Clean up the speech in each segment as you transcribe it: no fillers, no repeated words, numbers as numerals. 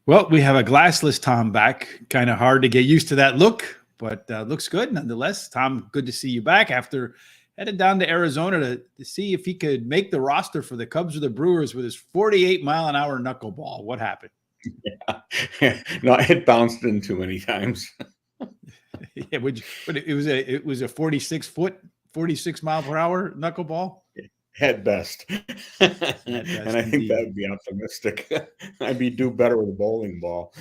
Well, we have a glassless Tom back. Kind of hard to get used to that look, but looks good nonetheless. Tom, good to see you back after headed down to Arizona to see if he could make the roster for the Cubs or the Brewers with his 48-mile-an-hour knuckleball. What happened? Yeah. No, it bounced in too many times. Yeah, but it was a 46-mile-per-hour knuckleball. At best. And I think that would be optimistic. I'd do better with a bowling ball.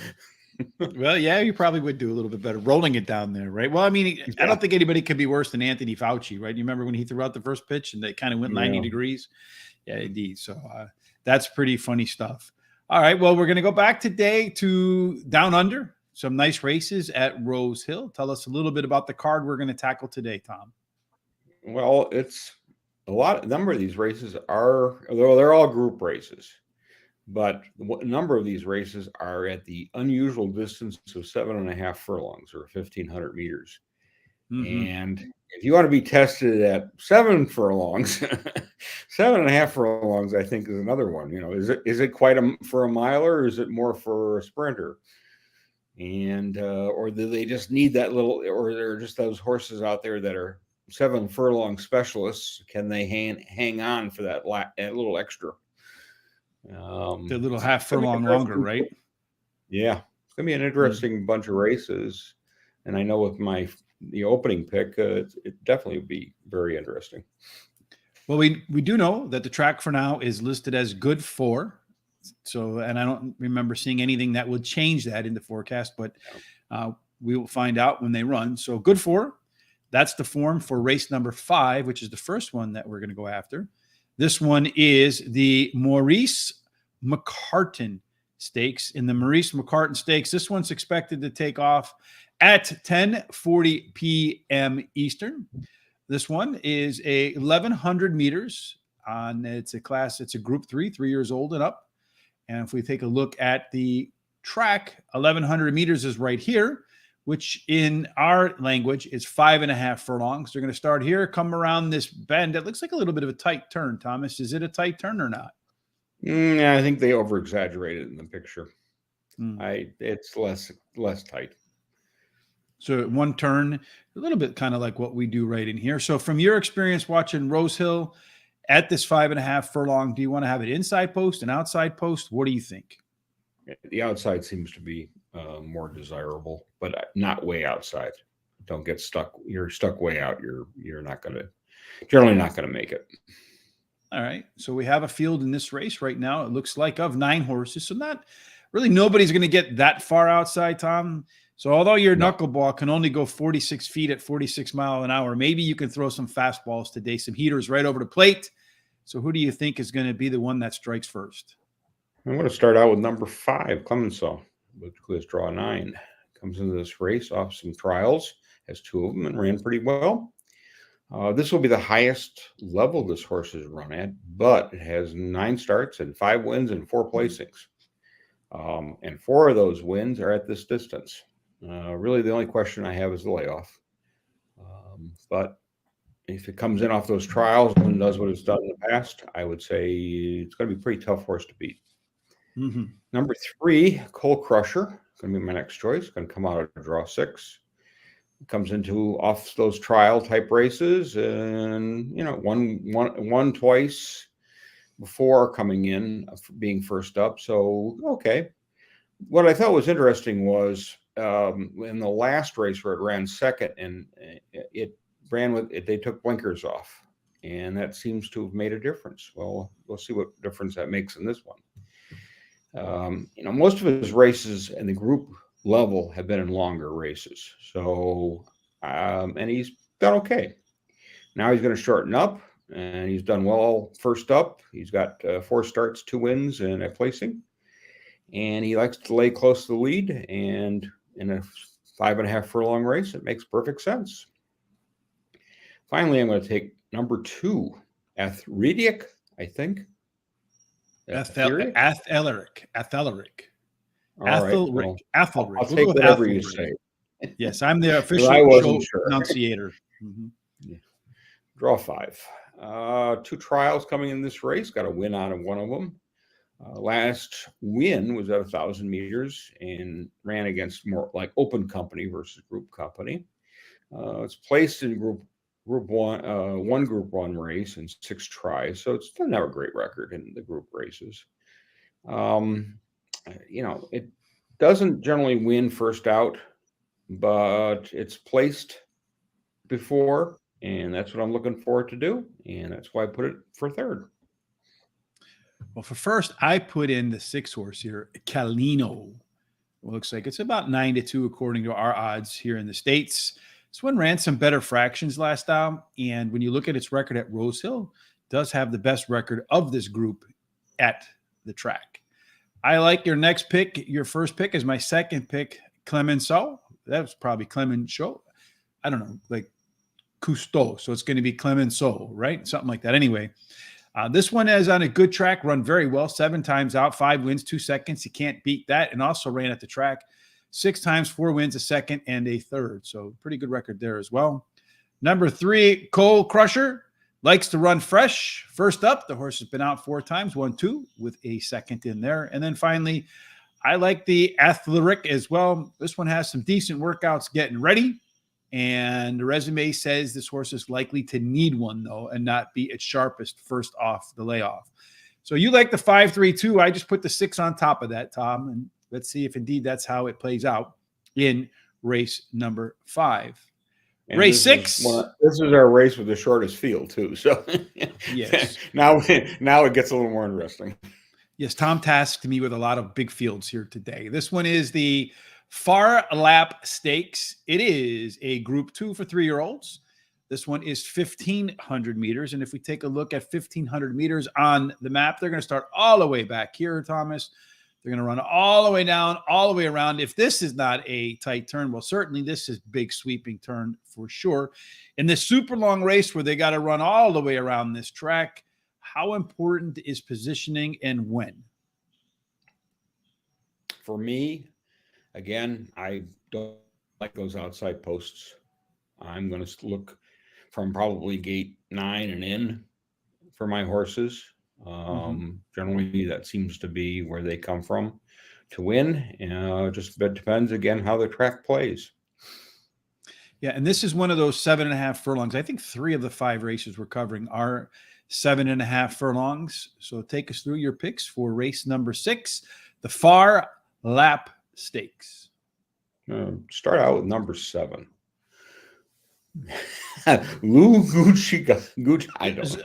Well, yeah, you probably would do a little bit better rolling it down there, right? Well, I mean, yeah. I don't think anybody could be worse than Anthony Fauci, right? You remember when he threw out the first pitch and they kind of went 90 degrees? Yeah, indeed. So that's pretty funny stuff. All right, well, we're going to go back today to Down Under, some nice races at Rosehill. Tell us a little bit about the card we're going to tackle today, Tom. Well, it's a number of these races they're all group races, but a number of these races are at the unusual distance of 7.5 furlongs or 1,500 meters. Mm-hmm. And if you want to be tested at 7 furlongs, 7.5 furlongs, I think is another one. Is it quite for a miler, or is it more for a sprinter? And or do they just need that little, or there are just those horses out there that are 7 furlong specialists? Can they hang on for that little extra? The little half furlong longer, right? Yeah, it's gonna be an interesting bunch of races, and I know with the opening pick, it definitely would be very interesting. Well, we do know that the track for now is listed as good 4. So, and I don't remember seeing anything that would change that in the forecast, but we will find out when they run. So, good 4. That's the form for race number 5, which is the first one that we're going to go after. This one is the MAURICE McCARTEN Stakes. In the MAURICE McCARTEN Stakes, this one's expected to take off at 10:40 p.m. Eastern. This one is 1,100 meters. It's a group 3 years old and up. And if we take a look at the track, 1,100 meters is right here, which in our language is 5.5 furlongs. They're going to start here, come around this bend. It looks like a little bit of a tight turn, Thomas. Is it a tight turn or not? Yeah, I think they over-exaggerated in the picture. It's less tight. So one turn, a little bit kind of like what we do right in here. So from your experience watching Rosehill at this 5.5 furlong, do you want to have an inside post, an outside post? What do you think? The outside seems to be more desirable, but not way outside. Don't get stuck. You're stuck way out. You're generally not going to make it. All right. So we have a field in this race right now. It looks like of 9 horses. So not really nobody's going to get that far outside, Tom. So although your knuckleball can only go 46 feet at 46 miles an hour, maybe you can throw some fastballs today, some heaters right over the plate. So who do you think is going to be the one that strikes first? I'm going to start out with number 5, Clemenceau, which was draw 9. Comes into this race off some trials, has 2 of them, and ran pretty well. This will be the highest level this horse has run at, but it has 9 starts and 5 wins and 4 placings. And 4 of those wins are at this distance. Really, the only question I have is the layoff. But if it comes in off those trials and does what it's done in the past, I would say it's going to be a pretty tough horse to beat. Mm-hmm. Number 3, Coal Crusher, going to be my next choice. Going to come out of draw 6. Comes into off those trial type races, and won twice before coming in, being first up. So okay. What I thought was interesting was in the last race where it ran second, and it ran with it. They took blinkers off, and that seems to have made a difference. Well, we'll see what difference that makes in this one. Most of his races in the group level have been in longer races. So, and he's done okay. Now he's going to shorten up, and he's done well first up. He's got 4 starts, 2 wins, and a placing. And he likes to lay close to the lead. And in a 5.5 furlong race, it makes perfect sense. Finally, I'm going to take number 2, Athleric, I think. Athleric. All right. Well, I'll take whatever you say. Yes, I'm the official I wasn't show sure. annunciator. Mhm. Yeah. Draw 5. 2 trials coming in this race. Got a win out of one of them. Last win was at 1,000 meters and ran against more like open company versus group company. It's placed in group one group 1 race in 6 tries, so it's doesn't have a great record in the group races. It doesn't generally win first out, but it's placed before, and that's what I'm looking forward to do, and that's why I put it for 3rd. Well, for first, I put in the 6 horse here, Calino. It looks like it's about 9-2 according to our odds here in the States. This one ran some better fractions last out, and when you look at its record at Rosehill, it does have the best record of this group at the track. I like your next pick. Your first pick is my second pick, Clemenceau. That was probably Clemenceau. I don't know, like Cousteau. So it's going to be Clemenceau, right? Something like that. Anyway, this one is on a good track, run very well, 7 times out, 5 wins, 2 seconds. You can't beat that. And also ran at the track 6 times, 4 wins, a second, and a third. So pretty good record there as well. Number 3, Coal Crusher. Likes to run fresh. First up, the horse has been out 4 times, 1-2 with a second in there. And then finally, I like the Athletic as well. This one has some decent workouts getting ready. And the resume says this horse is likely to need one, though, and not be its sharpest first off the layoff. So you like the 5-3-2. I just put the 6 on top of that, Tom. And let's see if indeed that's how it plays out in race number 5. And race this 6. This is our race with the shortest field, too. So Yes. now it gets a little more interesting. Yes, Tom tasked me with a lot of big fields here today. This one is the PHAR Lap Stakes. It is a Group 2 for 3-year-olds. This one is 1,500 meters. And if we take a look at 1,500 meters on the map, they're going to start all the way back here, Thomas. They're going to run all the way down, all the way around. If this is not a tight turn, well, certainly this is big sweeping turn for sure. In this super long race where they got to run all the way around this track, how important is positioning and when? For me, again, I don't like those outside posts. I'm going to look from probably gate 9 and in for my horses. Generally, that seems to be where they come from to win. Just depends, again, how the track plays. Yeah, and this is one of those 7.5 furlongs. I think 3 of the 5 races we're covering are 7.5 furlongs. So take us through your picks for race number 6, the PHAR Lap Stakes. Start out with number 7. Lou Gucci. I don't.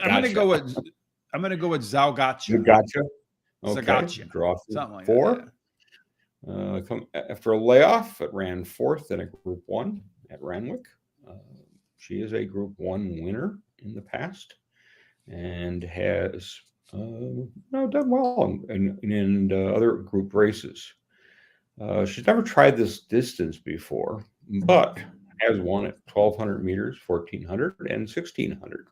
I'm going to go with Zalgacha. Gotcha. Okay. Zagacha. Draw Something like 4. that. After a layoff, it ran 4th in a Group 1 at Ranwick. She is a Group 1 winner in the past and has done well in other group races. She's never tried this distance before, but has won at 1,200 meters, 1,400, and 1,600.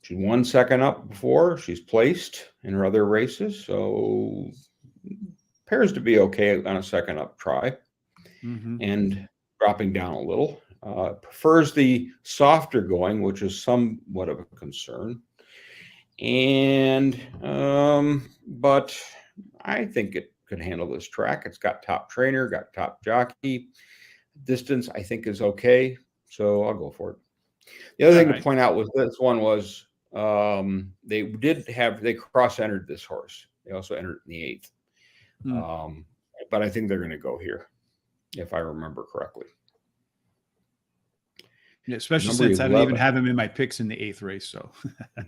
She's won second up before. She's placed in her other races, so appears to be okay on a second up try. And dropping down a little. Prefers the softer going, which is somewhat of a concern. And but I think it could handle this track. It's got top trainer, got top jockey. Distance, I think, is okay, so I'll go for it. The other thing to point out with this one was they cross-entered this horse. They also entered in the 8th. But I think they're going to go here, if I remember correctly. Yeah, especially since 11. I don't even have him in my picks in the 8th race. So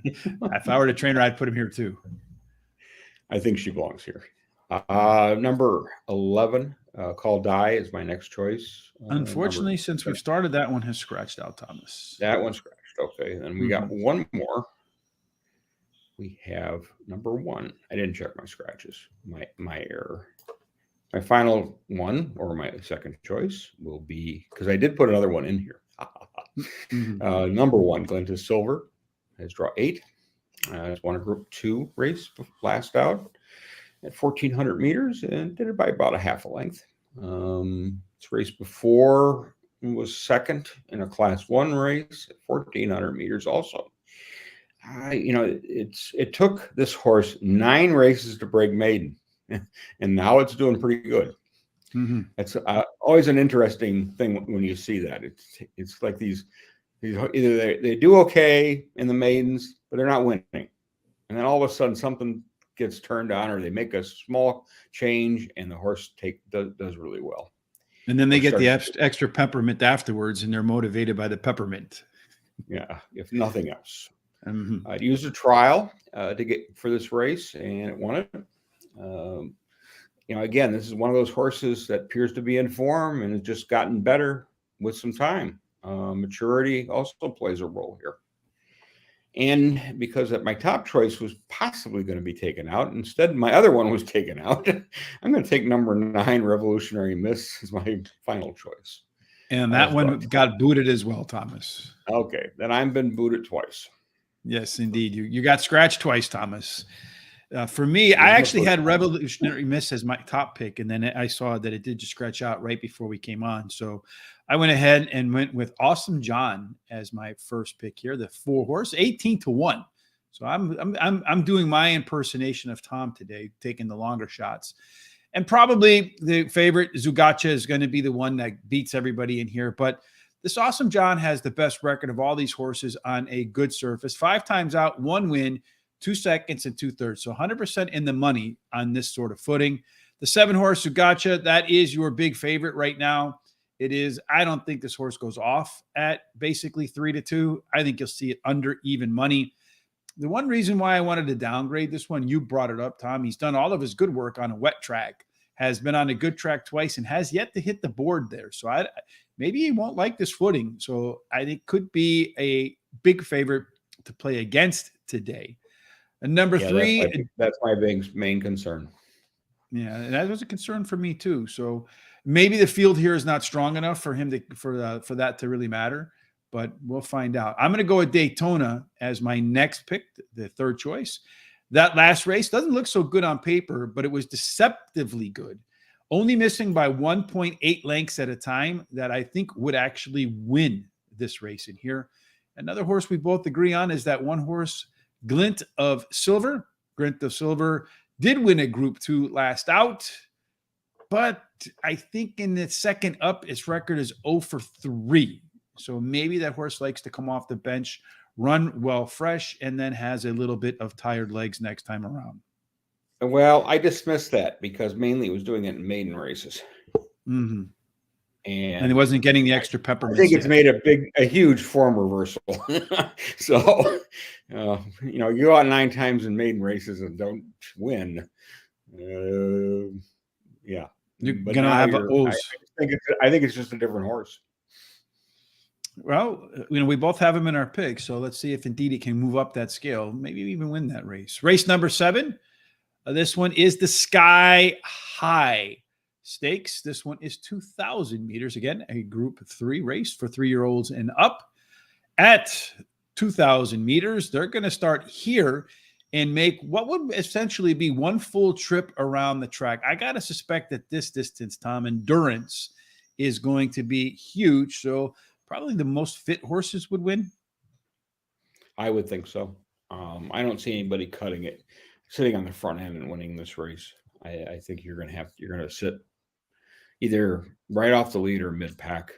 if I were the trainer, I'd put him here too. I think she belongs here. Number 11, Call Die is my next choice. Unfortunately, since we've started, that one has scratched out, Thomas. That one scratched. Okay. Then we got one more. We have number 1. I didn't check my scratches. My error. My final one, or my second choice, will be, because I did put another one in here. Number 1, Glentis Silver, has draw 8. Has won a Group 2 race last out at 1,400 meters and did it by about a half a length. This race before was second in a Class 1 race at 1,400 meters also. It took this horse 9 races to break maiden, and now it's doing pretty good. It's always an interesting thing when you see that. It's like these either they do okay in the maidens, but they're not winning, and then all of a sudden something gets turned on, or they make a small change, and the horse does really well. And then they get the extra peppermint afterwards, and they're motivated by the peppermint. Yeah, if nothing else. I used a trial to get for this race, and it won it. Again, this is one of those horses that appears to be in form and has just gotten better with some time. Maturity also plays a role here. And because my top choice was possibly going to be taken out, instead my other one was taken out. I'm going to take number 9, Revolutionary Miss, as my final choice. And that one got booted as well, Thomas. Okay, then I've been booted twice. Yes, indeed. You got scratched twice, Thomas. For me, I actually had Revolutionary Miss as my top pick, and then I saw that it did just scratch out right before we came on. So I went ahead and went with Awesome John as my first pick here, the 4-horse, 18-1. So I'm doing my impersonation of Tom today, taking the longer shots. And probably the favorite, Zugacha, is going to be the one that beats everybody in here. But this Awesome John has the best record of all these horses on a good surface. 5 times out, 1 win, 2 seconds and 2/3. So 100% in the money on this sort of footing. The 7-horse Zugacha, that is your big favorite right now. It is. I don't think this horse goes off at basically 3-2. I think you'll see it under even money. The one reason why I wanted to downgrade this one, you brought it up, Tom. He's done all of his good work on a wet track, has been on a good track twice, and has yet to hit the board there. So maybe he won't like this footing. So I think could be a big favorite to play against today. And number 3, that's my main concern. Yeah, and that was a concern for me too. So maybe the field here is not strong enough for him for that to really matter, but we'll find out. I'm going to go with Daytona as my next pick, the 3rd choice. That last race doesn't look so good on paper, but it was deceptively good. Only missing by 1.8 lengths at a time that I think would actually win this race in here. Another horse we both agree on is that 1-horse Glint of Silver. Glint of Silver did win a Group 2 last out, but I think in the second up, its record is 0-for-3. So maybe that horse likes to come off the bench, run well fresh, and then has a little bit of tired legs next time around. Well, I dismissed that because mainly it was doing it in maiden races. And it wasn't getting the extra peppermint. I think it's made a huge form reversal. So, you go out 9 times in maiden races and don't win. Yeah. You're going to have I think it's just a different horse. Well, we both have him in our picks. So let's see if indeed he can move up that scale, maybe even win that race. Race number 7. This one is the Sky High Stakes. This one is 2,000 meters. Again, a Group 3 race for 3-year-olds and up. At 2,000 meters, they're going to start here and make what would essentially be one full trip around the track. I got to suspect that this distance, Tom, endurance is going to be huge. So probably the most fit horses would win. I would think so. I don't see anybody cutting it, sitting on the front end and winning this race. I think you're going to sit either right off the lead or mid-pack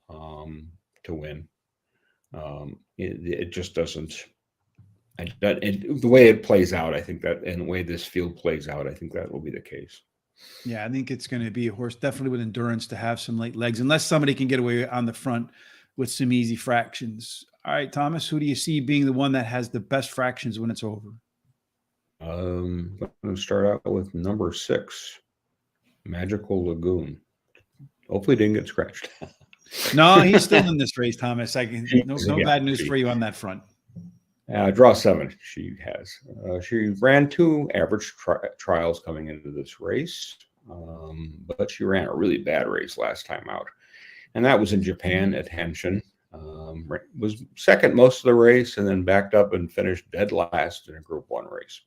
to win. It just doesn't. The way it plays out, I think that, and the way this field plays out, I think that will be the case. Yeah, I think it's going to be a horse definitely with endurance to have some late legs, unless somebody can get away on the front with some easy fractions. All right, Thomas, who do you see being the one that has the best fractions when it's over? I'm going to start out with number 6, Magical Lagoon. Hopefully didn't get scratched. No, he's still in this race, Thomas. No bad news for you on that front. Draw 7, she has. She ran 2 average trials coming into this race, but she ran a really bad race last time out. And that was in Japan at Henshin. Was second most of the race and then backed up and finished dead last in a Group 1 race.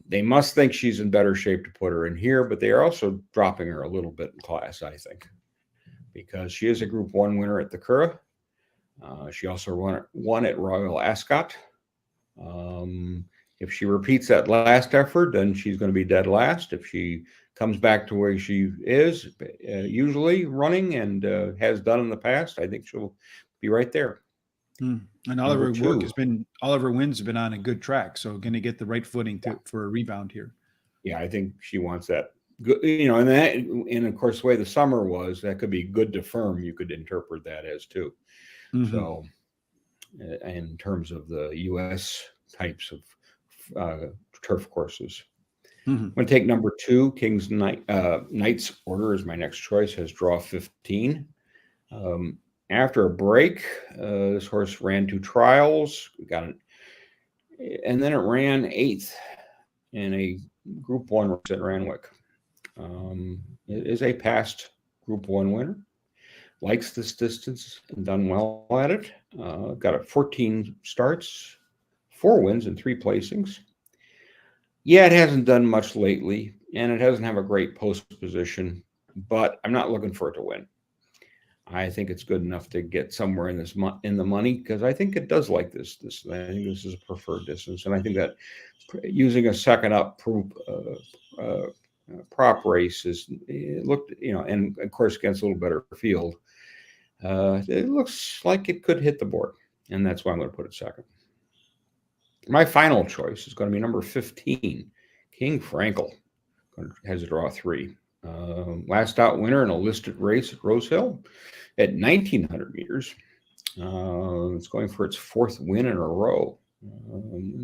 They must think she's in better shape to put her in here, but they are also dropping her a little bit in class, I think, because she is a Group 1 winner at the Curragh. She also won at Royal Ascot. If she repeats that last effort, then she's going to be dead last. If she comes back to where she is usually running and has done in the past, I think she'll be right there. And all of her work has been, all of her wins have been on a good track. So going to get the right footing for a rebound here. Yeah, I think she wants that. Good, and of course, the way the summer was, that could be good to firm. You could interpret that as too. So, in terms of the U.S. types of turf courses, I'm going to take number 2, Knight's Order is my next choice. Has draw 15. After a break, this horse ran 2 trials, got it, and then it ran 8th in a Group 1 race at Ranwick. It is a past Group 1 winner. Likes this distance and done well at it. Got 14 starts, 4 wins and 3 placings. Yeah, it hasn't done much lately, and it doesn't have a great post position, but I'm not looking for it to win. I think it's good enough to get somewhere in this in the money, because I think it does like this. I think this is a preferred distance, and I think that using a second up prop race it looked, and of course against a little better field, it looks like it could hit the board, and that's why I'm going to put it second. My final choice is going to be number 15, King Frankel. Has a draw 3. Last out winner in a listed race at Rosehill at 1,900 meters. It's going for its 4th win in a row.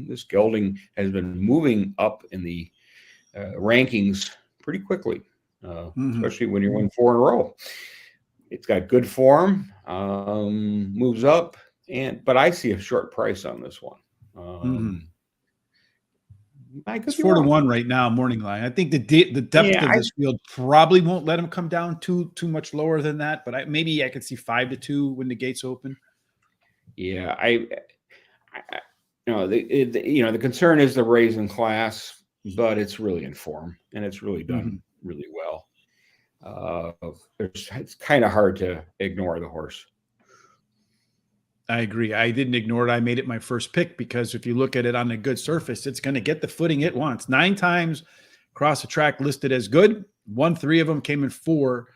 This gelding has been moving up in the rankings pretty quickly, especially when you win 4 in a row. It's got good form, moves up, but I see a short price on this one. It's 4-1 right now, morning line. I think the depth of this field probably won't let him come down too much lower than that, but maybe I could see 5-2 when the gates open. Yeah, the concern is the raise in class, but it's really in form and it's really done really well. It's kind of hard to ignore the horse. I agree. I didn't ignore it. I made it my first pick because if you look at it on a good surface, it's going to get the footing it wants. 9 times across the track listed as good. 3 of them came in 4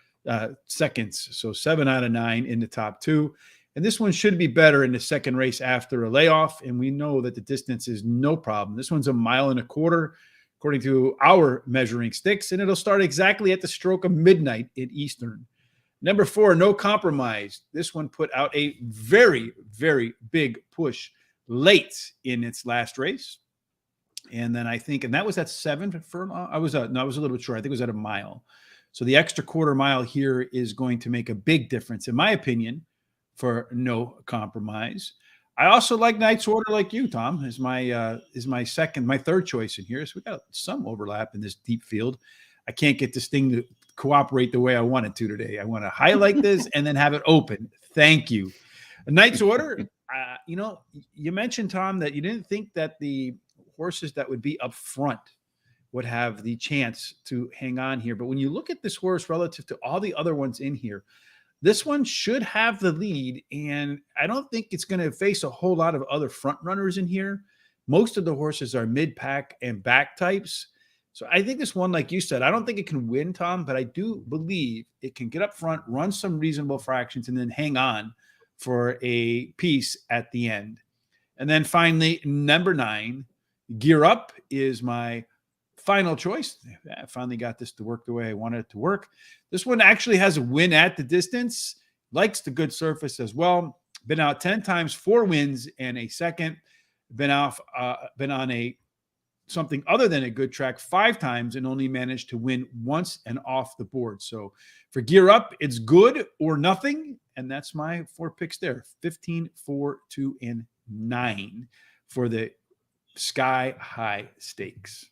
seconds. So 7 out of 9 in the top 2. And this one should be better in the second race after a layoff. And we know that the distance is no problem. This one's 1.25 miles, according to our measuring sticks. And it'll start exactly at the stroke of midnight in Eastern. Number 4, No Compromise. This one put out a very, very big push late in its last race. And then I think, and that was at 7 furlong. I was a little bit short. I think it was at 1 mile. So the extra 1/4 mile here is going to make a big difference, in my opinion, for No Compromise. I also like Knight's Order, like you, Tom, is my third choice in here. So we got some overlap in this deep field. I can't get this thing to cooperate the way I want it to today. I want to highlight this and then have it open. Thank you. A Knight's Order, you mentioned, Tom, that you didn't think that the horses that would be up front would have the chance to hang on here. But when you look at this horse relative to all the other ones in here, this one should have the lead. And I don't think it's going to face a whole lot of other front runners in here. Most of the horses are mid-pack and back types. So I think this one, like you said, I don't think it can win, Tom, but I do believe it can get up front, run some reasonable fractions, and then hang on for a piece at the end. And then finally, number 9, Gear Up is my final choice. I finally got this to work the way I wanted it to work. This one actually has a win at the distance, likes the good surface as well. Been out 10 times, 4 wins and a second. Been on something other than a good track 5 times and only managed to win once and off the board. So for Gear Up, it's good or nothing. And that's my 4 picks there: 15, 4, 2, and 9 for the Sky High Stakes.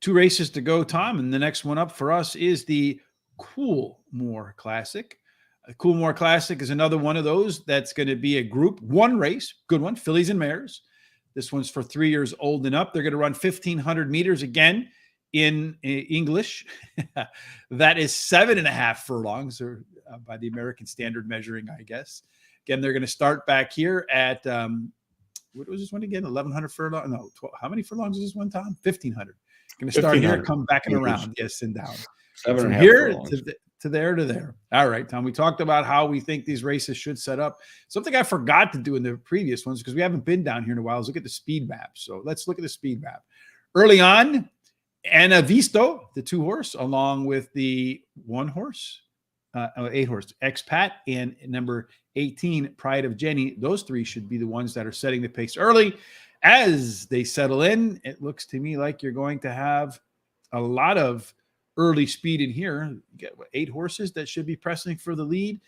2 races to go, Tom. And the next one up for us is the Coolmore Classic. A Coolmore Classic is another one of those that's going to be a Group 1 race. Good one. Fillies and mares. This one's for 3 years old and up. They're going to run 1,500 meters again in English. That is 7.5 furlongs, or by the American standard measuring, I guess. Again, they're going to start back here at, what was this one again? 1,100 furlongs? No, 12, how many furlongs is this one, Tom? 1,500. Going to start here, come back and around. Yes, and down. From here to there to there. All right, Tom, we talked about how we think these races should set up. Something I forgot to do in the previous ones, because we haven't been down here in a while, is look at the speed map. So let's look at the speed map. Early on, Ana Visto, the 2-horse, along with the 1-horse, 8-horse, Expat, and number 18, Pride of Jenny. Those 3 should be the ones that are setting the pace early. As they settle in, it looks to me like you're going to have a lot of early speed in here. You get 8 horses that should be pressing for the lead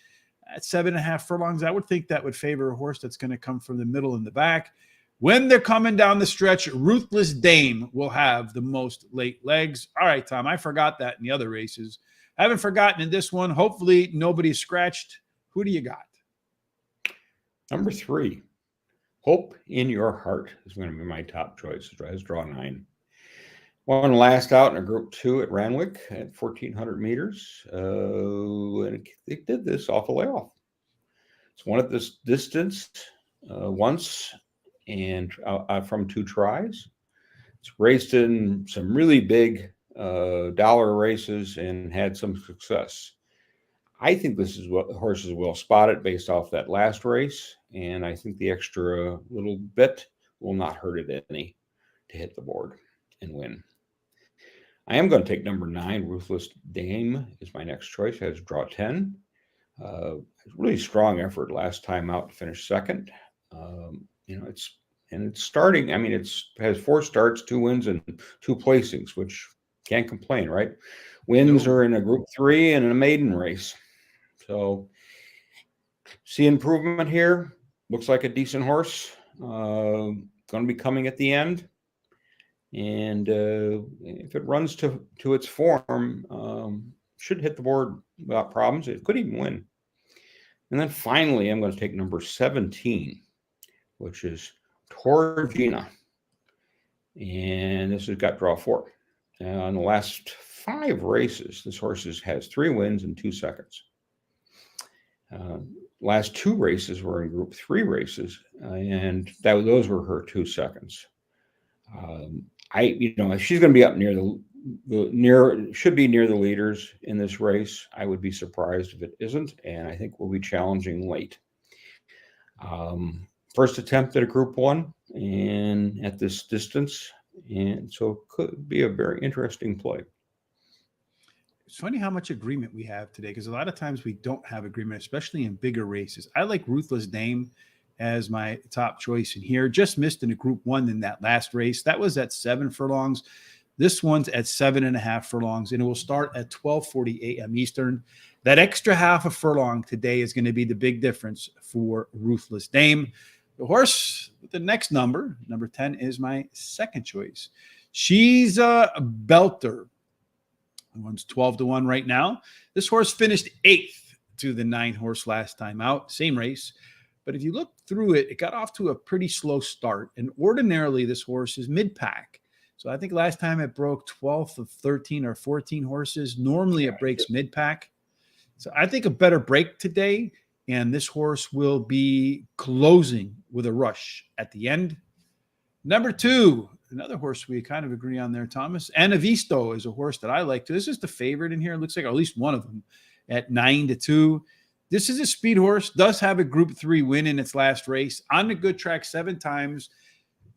at 7.5 furlongs. I would think that would favor a horse that's going to come from the middle and the back. When they're coming down the stretch, Ruthless Dame will have the most late legs. All right, Tom, I forgot that in the other races. I haven't forgotten in this one. Hopefully nobody's scratched. Who do you got? Number 3, Hope in Your Heart is going to be my top choice. It has draw 9. One last out in a Group 2 at Ranwick at 1,400 meters. And it did this off a layoff. It's won at this distance once and from 2 tries. It's raced in some really big dollar races and had some success. I think this is what the horse is well spotted based off that last race, and I think the extra little bit will not hurt it any to hit the board and win. I am going to take number 9, Ruthless Dame, is my next choice. It has draw 10. Really strong effort last time out to finish second. It's starting. I mean, it's has 4 starts, 2 wins, and 2 placings, which can't complain, right? Wins are in a Group 3 and in a maiden race. So see improvement here. Looks like a decent horse. Going to be coming at the end. And if it runs to its form, should hit the board without problems. It could even win. And then finally, I'm going to take number 17, which is Torgina. And this has got draw 4. In the last 5 races, this horse has 3 wins and 2 seconds. Last 2 races were in Group 3 races, and those were her 2 seconds. She's going to be up near should be near the leaders in this race. I would be surprised if it isn't, and I think we'll be challenging late. First attempt at a Group 1 and at this distance, and so it could be a very interesting play. It's funny how much agreement we have today, because a lot of times we don't have agreement, especially in bigger races. I like Ruthless Dame as my top choice in here. Just missed in a Group 1 in that last race. That was at 7 furlongs. This one's at 7.5 furlongs, and it will start at 12:40 a.m. Eastern. That extra half a furlong today is going to be the big difference for Ruthless Dame. The horse with the next number 10, is my second choice. She's a belter. The one's 12-1 right now. This horse finished 8th to the 9-horse last time out. Same race. But if you look through it, it got off to a pretty slow start. And ordinarily, this horse is mid-pack. So I think last time it broke 12th of 13 or 14 horses. Normally, it breaks mid-pack. So I think a better break today, and this horse will be closing with a rush at the end. Number 2, another horse we kind of agree on there, Thomas. Anavisto is a horse that I like too. This is the favorite in here. It looks like at least one of them at 9-2. This is a speed horse, does have a Group 3 win in its last race. On the good track 7 times,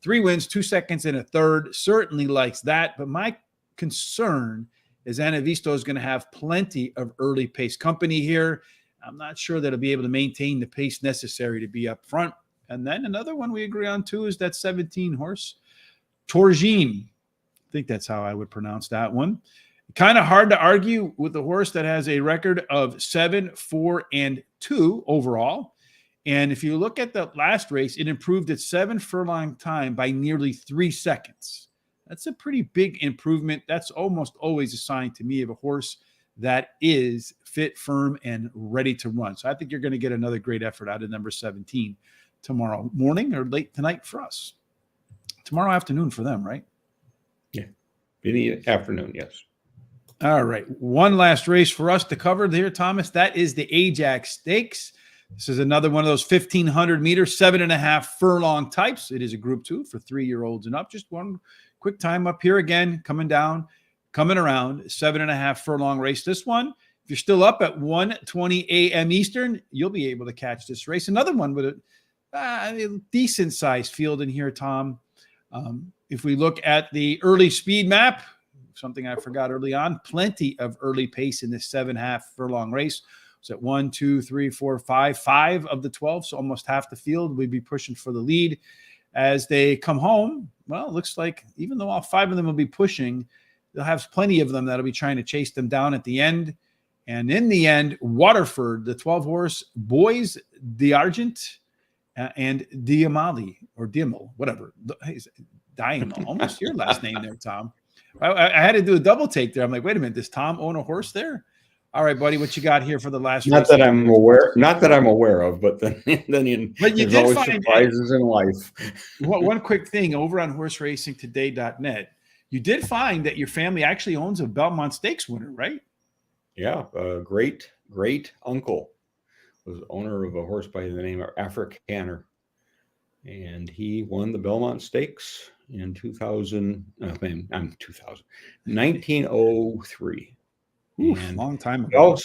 3 wins, 2 seconds, and a third. Certainly likes that. But my concern is Anavisto is going to have plenty of early pace company here. I'm not sure that it'll be able to maintain the pace necessary to be up front. And then another one we agree on too is that 17 horse, Torgine. I think that's how I would pronounce that one. Kind of hard to argue with the horse that has a record of 7, 4, and 2 overall. And if you look at the last race, it improved its 7 furlong time by nearly 3 seconds. That's a pretty big improvement. That's almost always a sign to me of a horse that is fit, firm, and ready to run. So I think you're going to get another great effort out of number 17 tomorrow morning or late tonight for us. tomorrow afternoon for them, right? Yeah, in the afternoon, yes. All right. One last race for us to cover here, Thomas. That is the AJAX Stakes. This is another one of those 1,500 meter, 7.5 furlong types. It is a Group 2 for 3-year-olds and up. Just one quick time up here again, coming down, coming around, 7.5 furlong race. This one, if you're still up at 1:20 a.m. Eastern, you'll be able to catch this race. Another one with a decent-sized field in here, Tom. If we look at the early speed map, something I forgot early on, plenty of early pace in this 7.5 furlong race. It's at 1, 2, 3, 4, 5 of the 12, so almost half the field would be pushing for the lead. As they come home, well, it looks like even though all 5 of them will be pushing, they'll have plenty of them that'll be trying to chase them down at the end. And in the end, Waterford, the 12-horse Boys d'Argent and Diamali, or Dimmel, whatever. Diamel, almost your last name there, Tom. I had to do a double take there. I'm like, wait a minute, does Tom own a horse there? All right, buddy, what you got here for the last Not race? that I'm aware of, but then But you there's did always find surprises in life. one quick thing over on horseracingtoday.net. You did find that your family actually owns a Belmont Stakes winner, right? Yeah, a great uncle was owner of a horse by the name of Afrikaner, and he won the Belmont Stakes in 1903. Oof, And long time he ago.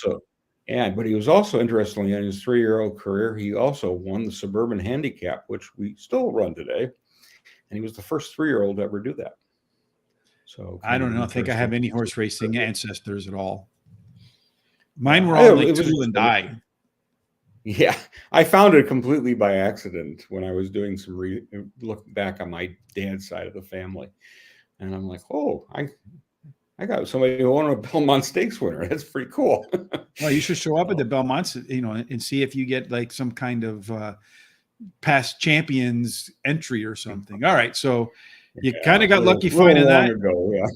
but he was also, interestingly, in his 3-year-old career, he also won the Suburban Handicap, which we still run today. And he was the first 3-year-old to ever do that. So I don't know. I think I have any horse racing ancestors at all. Mine were I- all like it was 2 and died. Yeah, I found it completely by accident when I was doing some look back on my dad's side of the family. And I'm like, oh, I got somebody who won a Belmont Stakes winner. That's pretty cool. Well, you should show up at the Belmonts, and see if you get like some kind of past champions entry or something. All right, so you kind of got lucky finding that. Ago, yeah.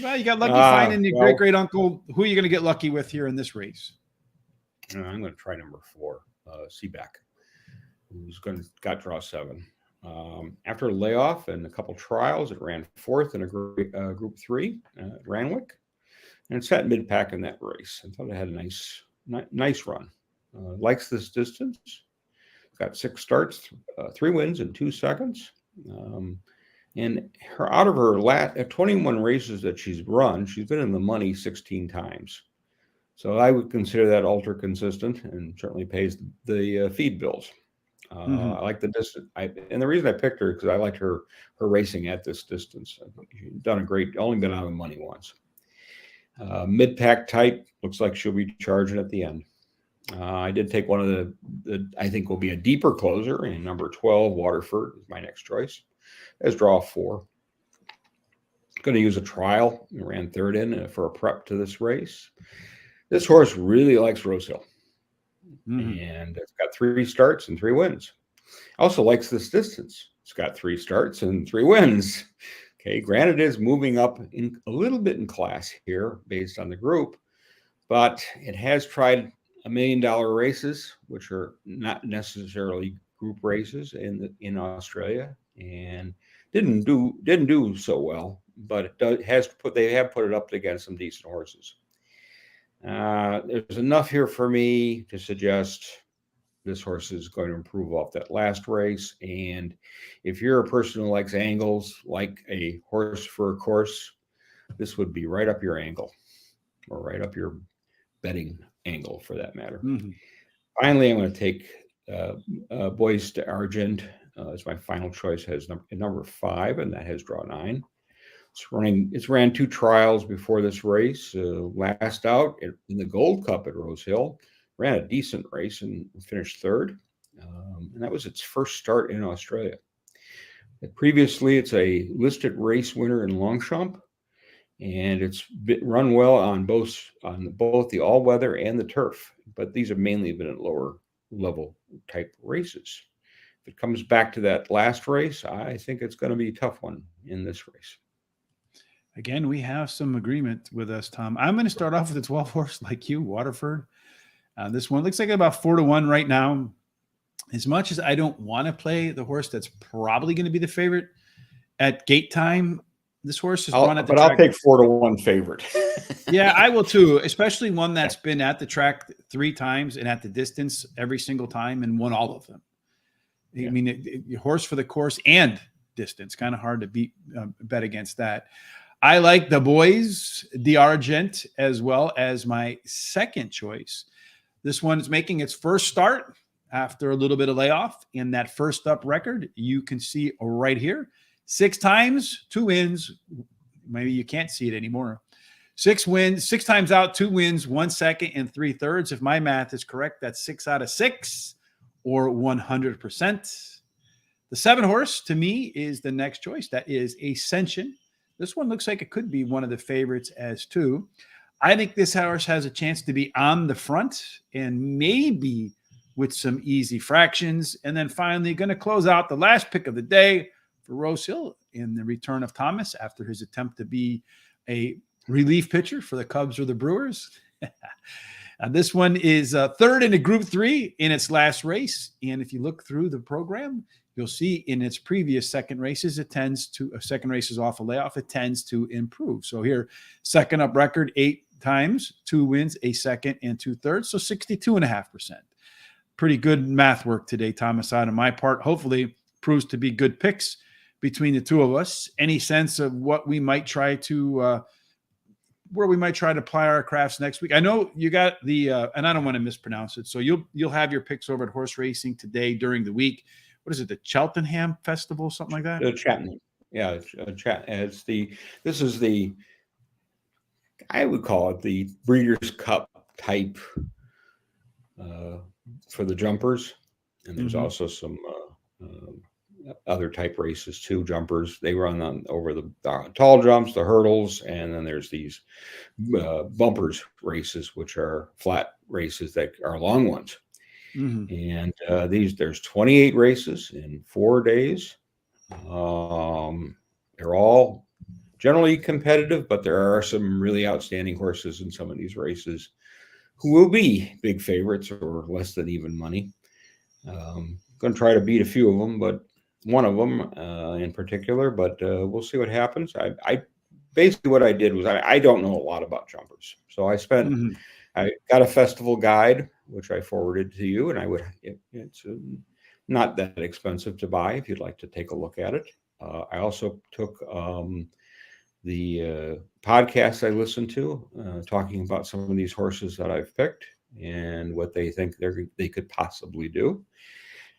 Well, you got lucky finding your well, great uncle. Who are you going to get lucky with here in this race? I'm going to try number 4, Seaback, who's got draw 7. After a layoff and a couple trials, it ran 4th in a Group 3 at Ranwick, and it sat mid-pack in that race. I thought it had a nice run. Likes this distance. Got 6 starts, 3 wins in 2 seconds. And out of her 21 races that she's run, she's been in the money 16 times. So I would consider that ultra consistent and certainly pays the feed bills. I like the distance. And the reason I picked her is because I liked her racing at this distance. She's done only been out of the money once. Mid-pack type, looks like she'll be charging at the end. I did take one of the I think will be a deeper closer in number 12, Waterford is my next choice. As draw 4. Going to use a trial. I ran 3rd in for a prep to this race. This horse really likes Rosehill. And it's got 3 starts and 3 wins. Also likes this distance. It's got 3 starts and 3 wins. Okay, granted, it is moving up in a little bit in class here based on the group, but it has tried $1 million races, which are not necessarily group races in Australia, and didn't do so well. But they have put it up against some decent horses. There's enough here for me to suggest this horse is going to improve off that last race. And if you're a person who likes angles, like a horse for a course, this would be right up your angle, or right up your betting angle for that matter. Finally, I'm going to take Boys d'Argent as my final choice. Has number 5, and that has draw 9. It's ran 2 trials before this race. Last out in the Gold Cup at Rosehill, ran a decent race and finished 3rd. And that was its first start in Australia. Previously, it's a listed race winner in Longchamp, and it's run well on both the all-weather and the turf. But these have mainly been at lower level type races. If it comes back to that last race, I think it's going to be a tough one in this race. Again, we have some agreement with us, Tom. I'm going to start off with a 12-horse like you, Waterford. This one looks like about 4-1 right now. As much as I don't want to play the horse that's probably going to be the favorite, at gate time. This horse is run at the but track. I'll take 4-1 favorite. Yeah, I will too, especially one that's been at the track 3 times and at the distance every single time and won all of them. I mean, horse for the course and distance. Kind of hard to bet against that. I like the boys, the Argent, as well as my second choice. This one is making its first start after a little bit of layoff. In that first up record, you can see right here. 6 times, 2 wins. Maybe you can't see it anymore. 6 wins, 6 times out, 2 wins, 1 second, and 3/3. If my math is correct, that's 6 out of 6 or 100%. The 7 horse to me is the next choice. That is Ascension. This one looks like it could be one of the favorites as too. I think this horse has a chance to be on the front and maybe with some easy fractions. And then finally going to close out the last pick of the day for Rosehill in the return of Thomas after his attempt to be a relief pitcher for the Cubs or the Brewers. This one is third in a Group 3 in its last race. And if you look through the program, you'll see in its previous second races, it tends to second races off a layoff, it tends to improve. So here, second up record 8 times, 2 wins, a second and 2/3. So 62.5%. Pretty good math work today, Thomas, out of my part. Hopefully proves to be good picks between the two of us. Any sense of what we might try to where we might try to apply our crafts next week? I know you got the and I don't want to mispronounce it, so you'll have your picks over at Horse Racing Today during the week. What is it, the Cheltenham Festival, something like that? Cheltenham, yeah. This is the, I would call it the Breeders' Cup type for the jumpers, and there's also some other type races too. Jumpers, they run on over the tall jumps, the hurdles, and then there's these bumpers races, which are flat races that are long ones. And there's 28 races in 4 days. They're all generally competitive, but there are some really outstanding horses in some of these races who will be big favorites or less than even money. Going to try to beat a few of them, but one of them in particular, but we'll see what happens. I basically what I did was I don't know a lot about jumpers. So I spent, I got a festival guide, which I forwarded to you, and it's not that expensive to buy if you'd like to take a look at it. I also took the podcast I listened to talking about some of these horses that I've picked and what they think they could possibly do.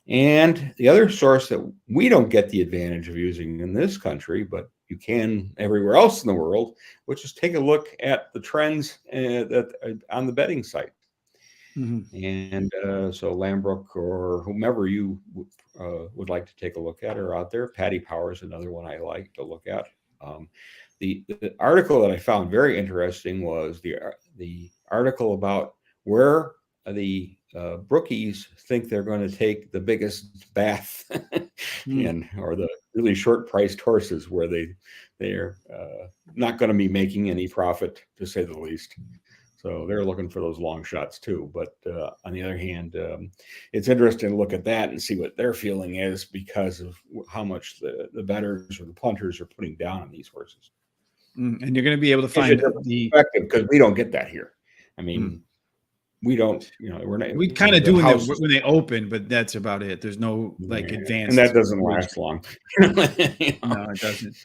And the other source that we don't get the advantage of using in this country, but you can everywhere else in the world, which is take a look at the trends that on the betting site. And so Lambrook or whomever you would like to take a look at are out there. Paddy Power is another one I like to look at. The article that I found very interesting was the article about where the brookies think they're going to take the biggest bath or the really short priced horses where they're not going to be making any profit, to say the least. So they're looking for those long shots too. But on the other hand, it's interesting to look at that and see what their feeling is because of how much the bettors or the punters are putting down on these horses. And you're going to be able to find the perspective because we don't get that here. I mean, we don't, we're not. We kind of do when they open, but that's about it. There's no advanced, and that doesn't last long. No, it doesn't.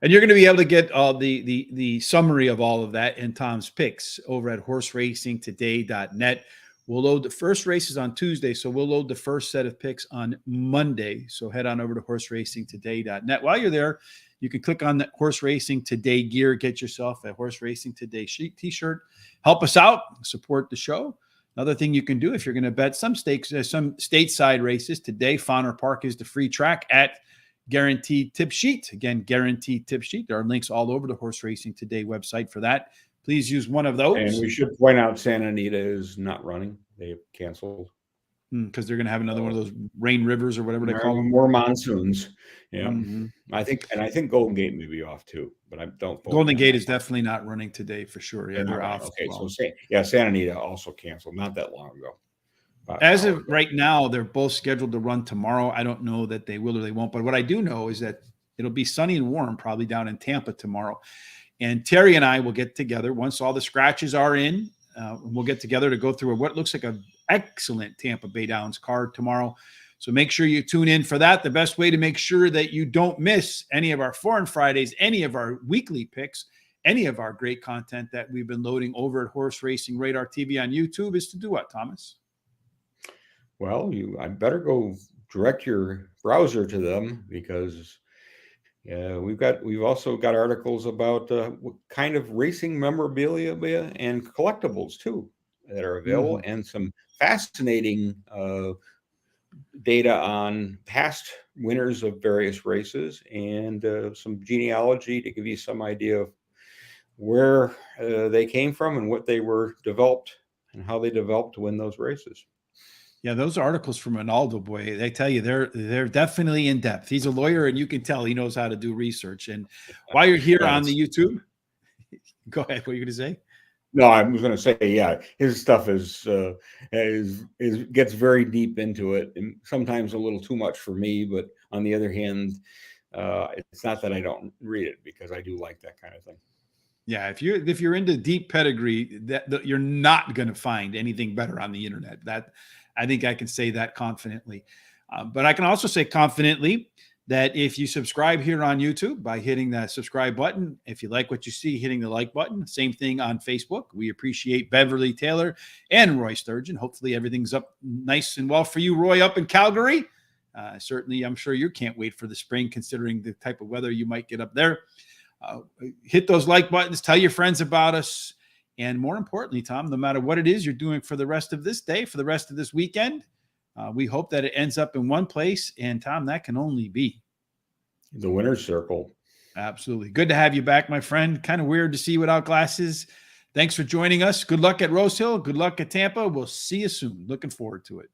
And you're going to be able to get all the summary of all of that in Tom's picks over at horseracingtoday.net. We'll load the first races on Tuesday, so we'll load the first set of picks on Monday. So head on over to horseracingtoday.net. While you're there, you can click on the Horse Racing Today gear, get yourself a Horse Racing Today t-shirt. Help us out, support the show. Another thing you can do if you're going to bet some stakes, some stateside races today, Fauner Park is the free track at Guaranteed Tip Sheet. Again, Guaranteed Tip Sheet. There are links all over the Horse Racing Today website for that. Please use one of those. And we should point out Santa Anita is not running. They've canceled. Because they're going to have another one of those rain rivers or whatever they call them. More monsoons. Yeah. I think Golden Gate may be off too, but I don't. Golden Gate is definitely not running today for sure. Yeah, they're off. Okay, so Santa Anita also canceled not that long ago. As of right now, they're both scheduled to run tomorrow. I don't know that they will or they won't, but what I do know is that It'll be sunny and warm probably down in Tampa tomorrow. And Terry and I will get together once all the scratches are in. We'll get together to go through what looks like an excellent Tampa Bay Downs card tomorrow. So make sure you tune in for that. The best way to make sure that you don't miss any of our Foreign Fridays, any of our weekly picks, any of our great content that we've been loading over at Horse Racing Radar TV on YouTube is to do what, Thomas? Well, I better go direct your browser to them, because we've also got articles about what kind of racing memorabilia and collectibles too that are available, and some fascinating data on past winners of various races, and some genealogy to give you some idea of where they came from and what they were developed and how they developed to win those races. Yeah, those articles from Ronaldo, boy, they tell you they're definitely in depth. He's a lawyer, and you can tell he knows how to do research. And while you're here on the YouTube, go ahead. What are you going to say? No, I was going to say, yeah, his stuff gets very deep into it, and sometimes a little too much for me. But on the other hand, it's not that I don't read it, because I do like that kind of thing. Yeah, if you're into deep pedigree, that you're not going to find anything better on the internet. That I think I can say that confidently. But I can also say confidently that if you subscribe here on YouTube by hitting that subscribe button, if you like what you see, hitting the like button, same thing on Facebook. We appreciate Beverly Taylor and Roy Sturgeon. Hopefully everything's up nice and well for you, Roy, up in Calgary. Certainly, I'm sure you can't wait for the spring, considering the type of weather you might get up there. Hit those like buttons, tell your friends about us. And more importantly, Tom, no matter what it is you're doing for the rest of this day, for the rest of this weekend, we hope that it ends up in one place. And Tom, that can only be the winner's circle. Absolutely. Good to have you back, my friend. Kind of weird to see you without glasses. Thanks for joining us. Good luck at Rosehill. Good luck at Tampa. We'll see you soon. Looking forward to it.